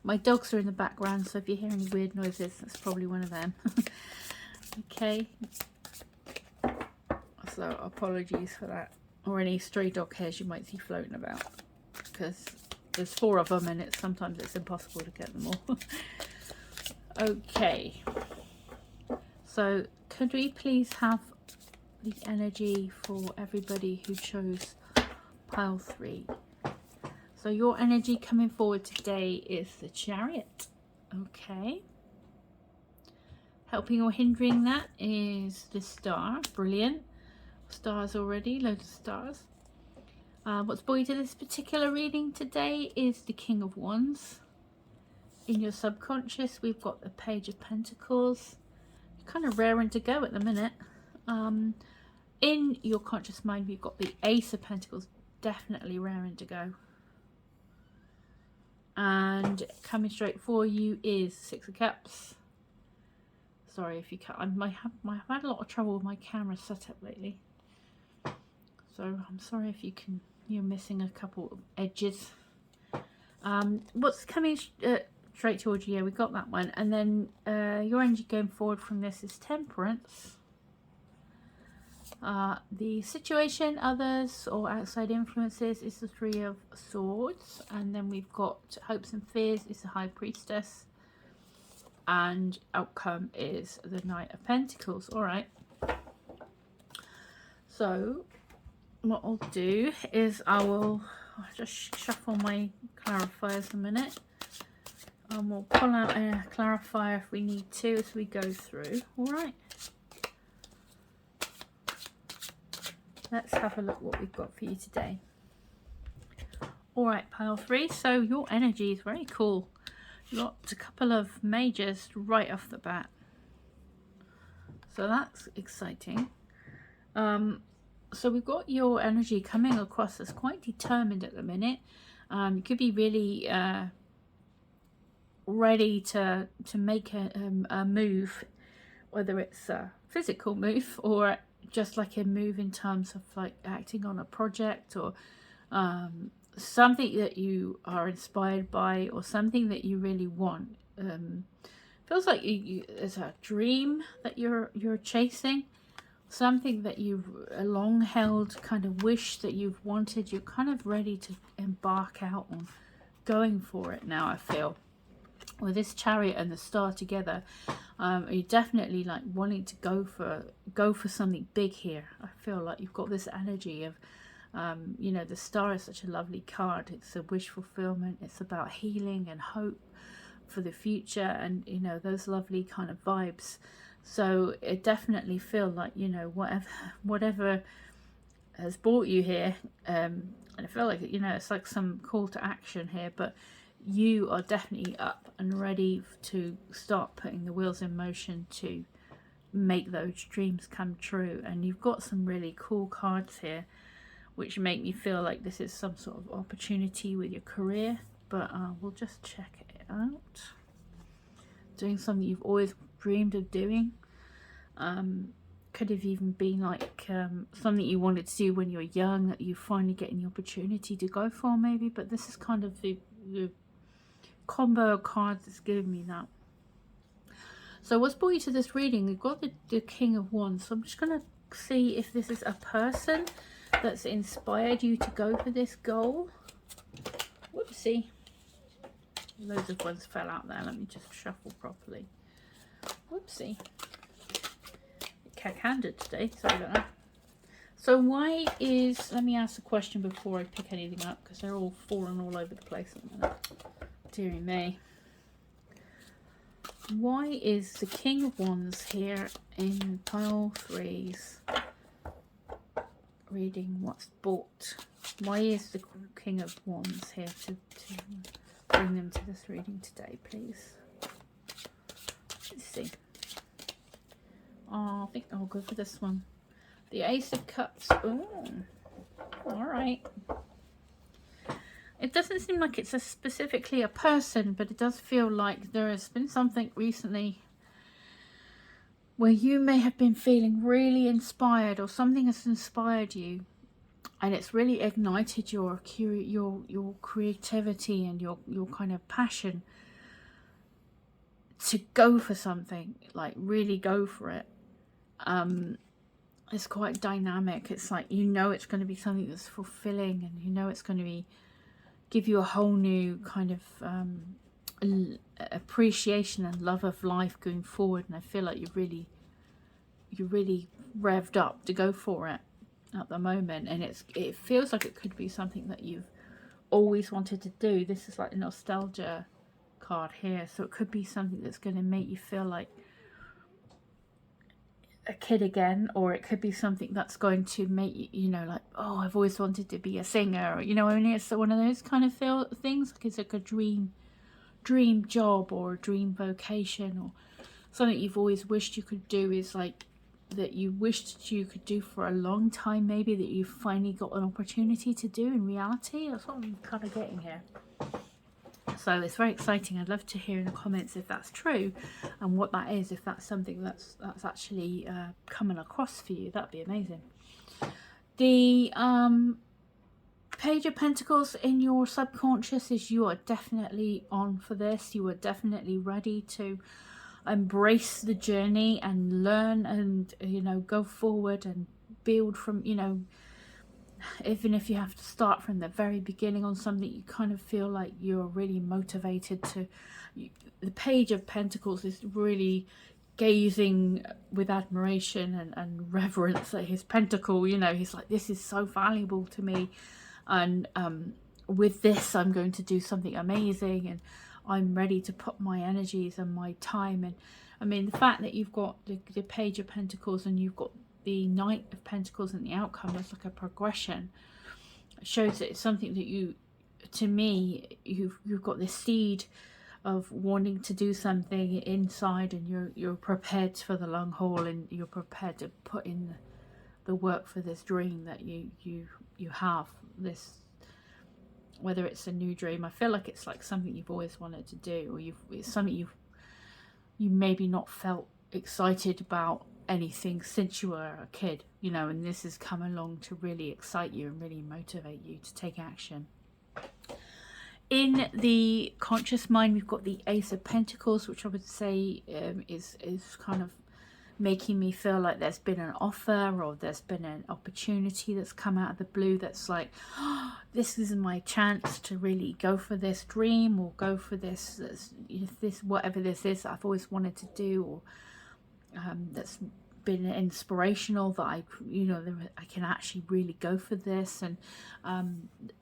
My dogs are in the background, so if you hear any weird noises, that's probably one of them. Okay, so apologies for that, or any stray dog hairs you might see floating about, because there's 4 of them and sometimes it's impossible to get them all. Okay, so could we please have the energy for everybody who chose pile 3? So your energy coming forward today is the Chariot. Okay. Helping or hindering that is the Star. Brilliant. Stars already, loads of stars. What's buoyed to this particular reading today is the King of Wands. In your subconscious, we've got the Page of Pentacles. Kind of raring to go at the minute. In your conscious mind, we've got the Ace of Pentacles, definitely raring to go. And coming straight for you is 6 of Cups. Sorry if you can't, I've had a lot of trouble with my camera setup lately, so I'm sorry if you're missing a couple of edges. What's coming straight towards you? Yeah, we got that one. And then your energy going forward from this is Temperance. The situation, others, or outside influences is the 3 of Swords. And then we've got hopes and fears is the High Priestess. And outcome is the Knight of Pentacles. All right. So what I'll do is I'll just shuffle my clarifiers a minute. And we'll pull out a clarifier if we need to as we go through. All right. Let's have a look what we've got for you today. All right, pile 3. So your energy is very cool. You got a couple of majors right off the bat. So that's exciting. So we've got your energy coming across as quite determined at the minute. You could be really ready to make a move, whether it's a physical move or just like a move in terms of like acting on a project, or something that you are inspired by, or something that you really want. Feels like there's a dream that you're chasing, something that you've long held, kind of wish that you've wanted. You're kind of ready to embark out on going for it now, I feel. With this Chariot and the Star together, you're definitely like wanting to go for something big here. I feel like you've got this energy of you know, the Star is such a lovely card. It's a wish fulfillment. It's about healing and hope for the future, and you know, those lovely kind of vibes. So it definitely feel like, you know, whatever has brought you here, and I feel like, you know, it's like some call to action here, but you are definitely up and ready to start putting the wheels in motion to make those dreams come true. And you've got some really cool cards here which make me feel like this is some sort of opportunity with your career, but we'll just check it out. Doing something you've always dreamed of doing. Could have even been like something you wanted to do when you were young that you finally getting the opportunity to go for, maybe. But this is kind of the combo of cards that's giving me that. So what's brought you to this reading? We've got the King of Wands. So I'm just going to see if this is a person that's inspired you to go for this goal. Whoopsie. Loads of ones fell out there. Let me just shuffle properly. Whoopsie. Cack-handed today, sorry about that. So why is, let me ask a question before I pick anything up, because they're all falling all over the place at the minute. Dearie me. Why is the King of Wands here in pile 3's reading what's bought? Why is the King of Wands here to bring them to this reading today, please? Let's see. Oh, I think I'll go for this one. The Ace of Cups. Oh, all right. It doesn't seem like it's specifically a person, but it does feel like there has been something recently where you may have been feeling really inspired, or something has inspired you, and it's really ignited your creativity and your kind of passion to go for something, like really go for it. It's quite dynamic. It's like, you know, it's going to be something that's fulfilling, and you know it's going to give you a whole new kind of appreciation and love of life going forward. And I feel like you're really revved up to go for it at the moment, and it feels like it could be something that you've always wanted to do. This is like a nostalgia card here, so it could be something that's going to make you feel like a kid again, or it could be something that's going to make you, you know, like, oh, I've always wanted to be a singer, or, you know, I mean, it's one of those kind of things, like it's like a dream job or a dream vocation, or something you've always wished you could do, is like that you wished you could do for a long time, maybe, that you've finally got an opportunity to do in reality. That's what I'm kind of getting here. So it's very exciting. I'd love to hear in the comments if that's true, and what that is, if that's something that's actually coming across for you. That'd be amazing. The Page of Pentacles in your subconscious is, you are definitely on for this. You are definitely ready to embrace the journey and learn, and, you know, go forward and build from, you know, even if you have to start from the very beginning on something, you kind of feel like you're really motivated to. The Page of Pentacles is really gazing with admiration and reverence at his pentacle. You know, he's like, this is so valuable to me, and with this I'm going to do something amazing, and I'm ready to put my energies and my time. And I mean, the fact that you've got the Page of Pentacles and you've got the Knight of Pentacles, and the outcome is like a progression. It shows that it's something that you, to me, you've got this seed of wanting to do something inside, and you're prepared for the long haul, and you're prepared to put in the work for this dream that you have. This, whether it's a new dream, I feel like it's like something you've always wanted to do, or it's something you maybe not felt excited about anything since you were a kid, you know, and this has come along to really excite you and really motivate you to take action. In the conscious mind, we've got the Ace of Pentacles, which I would say is kind of making me feel like there's been an offer, or there's been an opportunity that's come out of the blue, that's like, oh, this is my chance to really go for this dream, or go for this whatever this is that I've always wanted to do, or that's been inspirational, that I can actually really go for this. And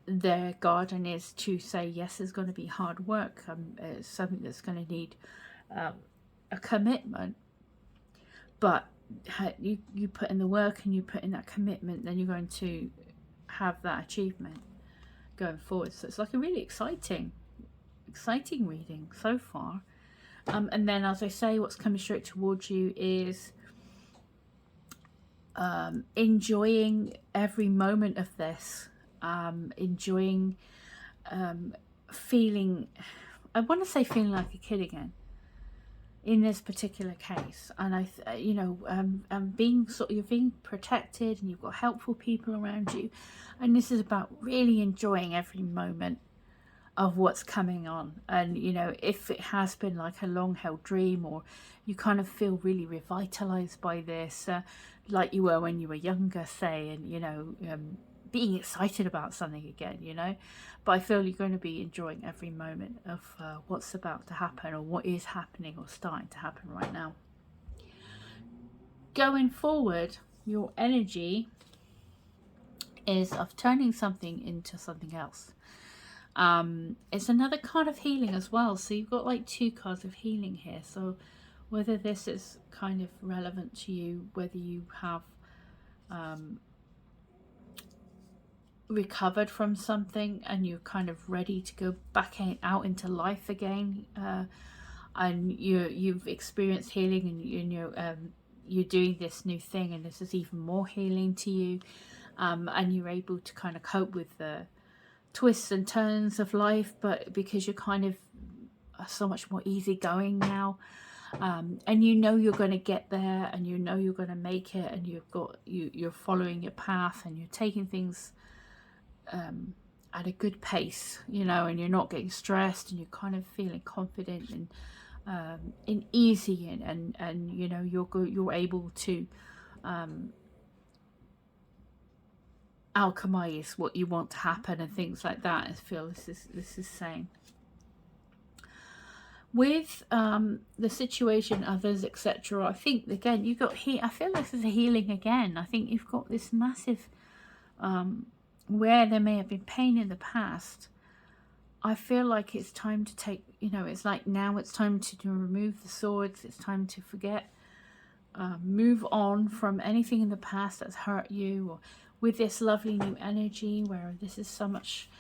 their guardian is to say, yes, there's going to be hard work, it's something that's going to need a commitment, but you put in the work and you put in that commitment, then you're going to have that achievement going forward. So it's like a really exciting reading so far. And then, as I say, what's coming straight towards you is enjoying every moment of this, enjoying feeling, I want to say feeling like a kid again in this particular case. And you're being protected, and you've got helpful people around you, and this is about really enjoying every moment of what's coming on. And, you know, if it has been like a long held dream, or you kind of feel really revitalized by this, like you were when you were younger, say, and, you know, being excited about something again, you know, but I feel you're going to be enjoying every moment of what's about to happen, or what is happening or starting to happen right now. Going forward, your energy is of turning something into something else. It's another card of healing as well. So you've got like 2 cards of healing here. So whether this is kind of relevant to you, whether you have recovered from something and you're kind of ready to go back out into life again, and you've experienced healing, and you're doing this new thing, and this is even more healing to you, and you're able to kind of cope with the twists and turns of life, but because you're kind of so much more easygoing now, and you know you're going to get there, and you know you're going to make it, and you're following your path, and you're taking things at a good pace, you know, and you're not getting stressed, and you're kind of feeling confident and easy, and you know you're able to alchemize what you want to happen and things like that. I feel this is saying with the situation, others, etc. I think again you got I feel this is a healing again. I think you've got this massive where there may have been pain in the past. I feel like it's time to take, you know, it's like now it's time to remove the swords. It's time to forget, move on from anything in the past that's hurt you, or with this lovely new energy where this is so much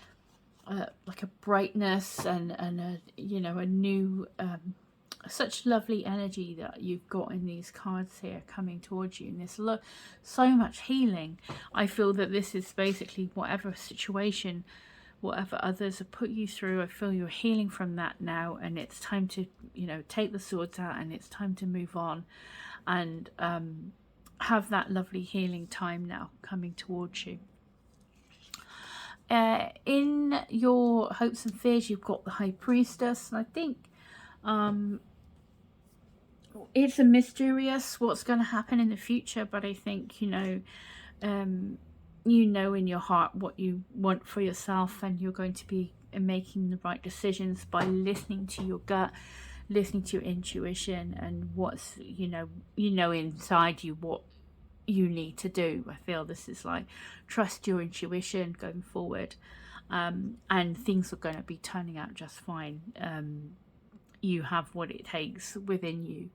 like a brightness and a, you know, a new such lovely energy that you've got in these cards here coming towards you, and this so much healing. I feel that this is basically whatever situation, whatever others have put you through, I feel you're healing from that now, and it's time to, you know, take the swords out, and it's time to move on and have that lovely healing time now coming towards you. In your hopes and fears, you've got the High Priestess, and I think it's a mysterious what's going to happen in the future, but I think, you know in your heart what you want for yourself, and you're going to be making the right decisions by listening to your gut, listening to your intuition, and what's, you know inside you what you need to do. I feel this is like trust your intuition going forward, and things are going to be turning out just fine. You have what it takes within you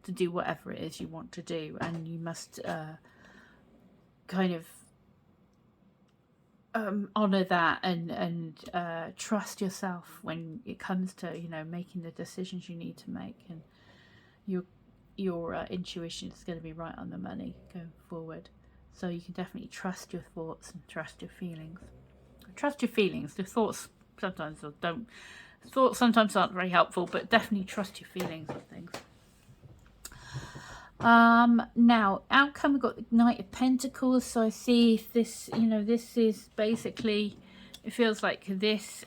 to do whatever it is you want to do, and you must kind of honor that and trust yourself when it comes to, you know, making the decisions you need to make, and your intuition is going to be right on the money going forward. So you can definitely trust your thoughts and trust your feelings. Trust your feelings. The thoughts sometimes don't. Thoughts sometimes aren't very helpful, but definitely trust your feelings on things. Now, outcome, we've got the Knight of Pentacles. So I see if this, you know, this is basically, it feels like this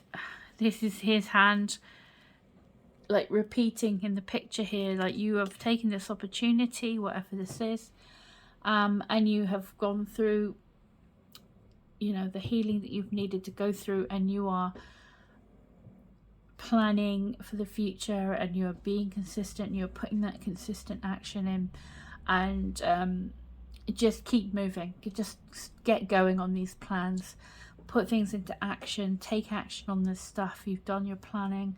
is his hand, like repeating in the picture here, like you have taken this opportunity, whatever this is, and you have gone through, you know, the healing that you've needed to go through, and you are planning for the future, and you're being consistent, you're putting that consistent action in, and just keep moving, just get going on these plans, put things into action, take action on this stuff. You've done your planning,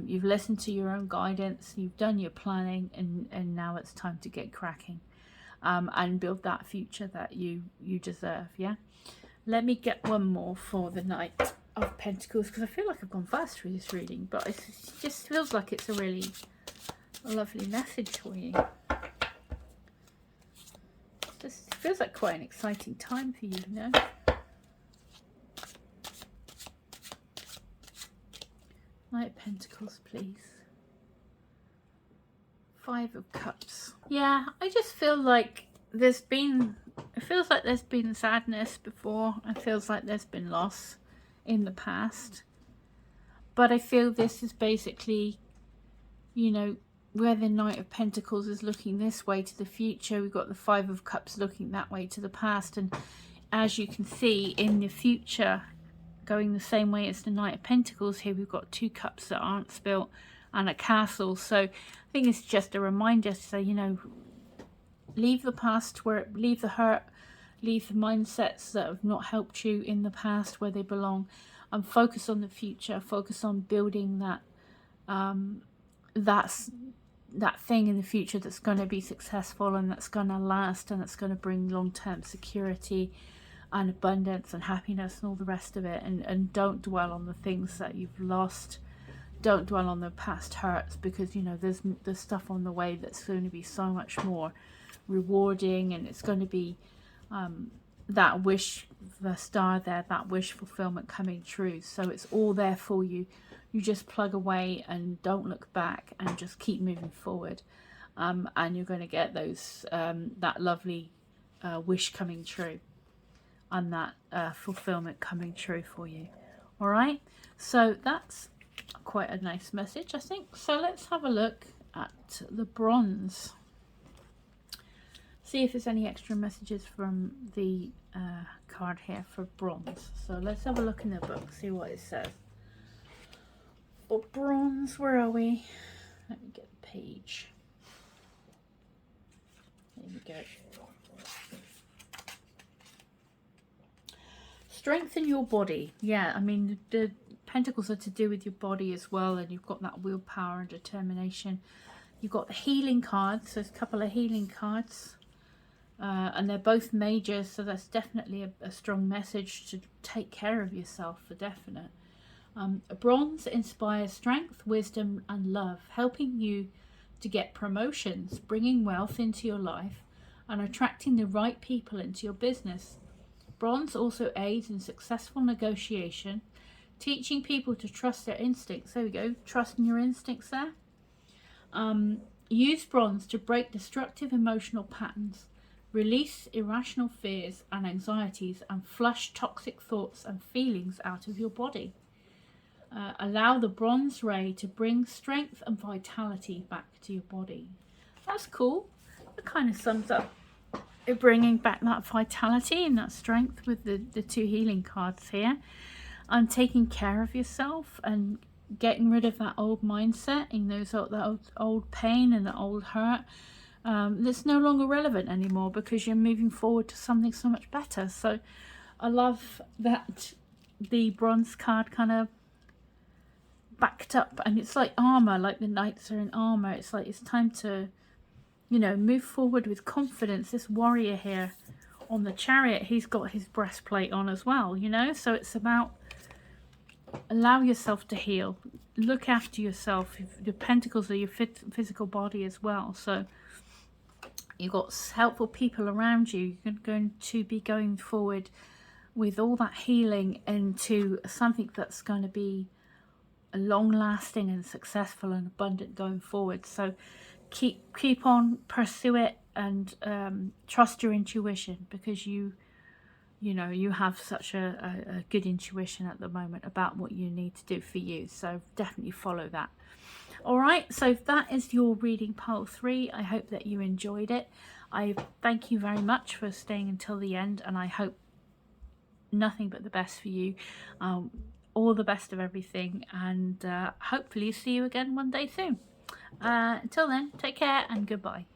you've listened to your own guidance, you've done your planning, and now it's time to get cracking, and build that future that you deserve. Yeah, let me get one more for the Knight of Pentacles, because I feel like I've gone fast through this reading, but it just feels like it's a really lovely message for you. Just feels like quite an exciting time for you, you know? Knight of Pentacles, please. Five of Cups. Yeah, I just feel like it feels like there's been sadness before. It feels like there's been loss in the past, but I feel this is basically, you know, where the Knight of Pentacles is looking this way to the future, we've got the Five of Cups looking that way to the past, and as you can see in the future going the same way as the Knight of Pentacles, here we've got 2 cups that aren't spilt and a castle. So I think it's just a reminder to say, you know, leave the past leave the hurt, leave the mindsets that have not helped you in the past where they belong, and focus on the future, focus on building that that thing in the future that's going to be successful and that's going to last and that's going to bring long-term security and abundance and happiness and all the rest of it. And don't dwell on the things that you've lost. Don't dwell on the past hurts, because you know there's stuff on the way that's going to be so much more rewarding, and it's going to be that wish, the star there, that wish fulfillment coming true. So it's all there for you. You just plug away and don't look back and just keep moving forward, and you're going to get those that lovely wish coming true and that fulfillment coming true for you. All right, so that's quite a nice message, I think. So let's have a look at the bronze. See if there's any extra messages from the card here for bronze. So let's have a look in the book, see what it says. For bronze, where are we? Let me get the page. There we go. Strengthen your body. Yeah, I mean, the pentacles are to do with your body as well, and you've got that willpower and determination. You've got the healing cards, so there's a couple of healing cards, and they're both majors, so that's definitely a strong message to take care of yourself, for definite. Bronze inspires strength, wisdom and love, helping you to get promotions, bringing wealth into your life and attracting the right people into your business. Bronze also aids in successful negotiation, teaching people to trust their instincts. There we go, trusting your instincts there. Use bronze to break destructive emotional patterns, release irrational fears and anxieties, and flush toxic thoughts and feelings out of your body. Allow the bronze ray to bring strength and vitality back to your body. That's cool. It kind of sums up it, bringing back that vitality and that strength with the two healing cards here, and taking care of yourself and getting rid of that old mindset, you know, so that old pain and that old hurt that's no longer relevant anymore, because you're moving forward to something so much better. So I love that the bronze card kind of backed up, and it's like armor, like the knights are in armor. It's like it's time to, you know, move forward with confidence. This warrior here on the chariot, he's got his breastplate on as well, you know, so it's about allow yourself to heal, look after yourself. The pentacles are your physical body as well, so you've got helpful people around you. You're going to be going forward with all that healing into something that's going to be long lasting and successful and abundant going forward. So keep on, pursue it, and trust your intuition, because you know you have such a good intuition at the moment about what you need to do for you. So definitely follow that. All right, so that is your reading pile 3. I hope that you enjoyed it. I thank you very much for staying until the end, and I hope nothing but the best for you. All the best of everything, and hopefully see you again one day soon. Until then, take care and goodbye.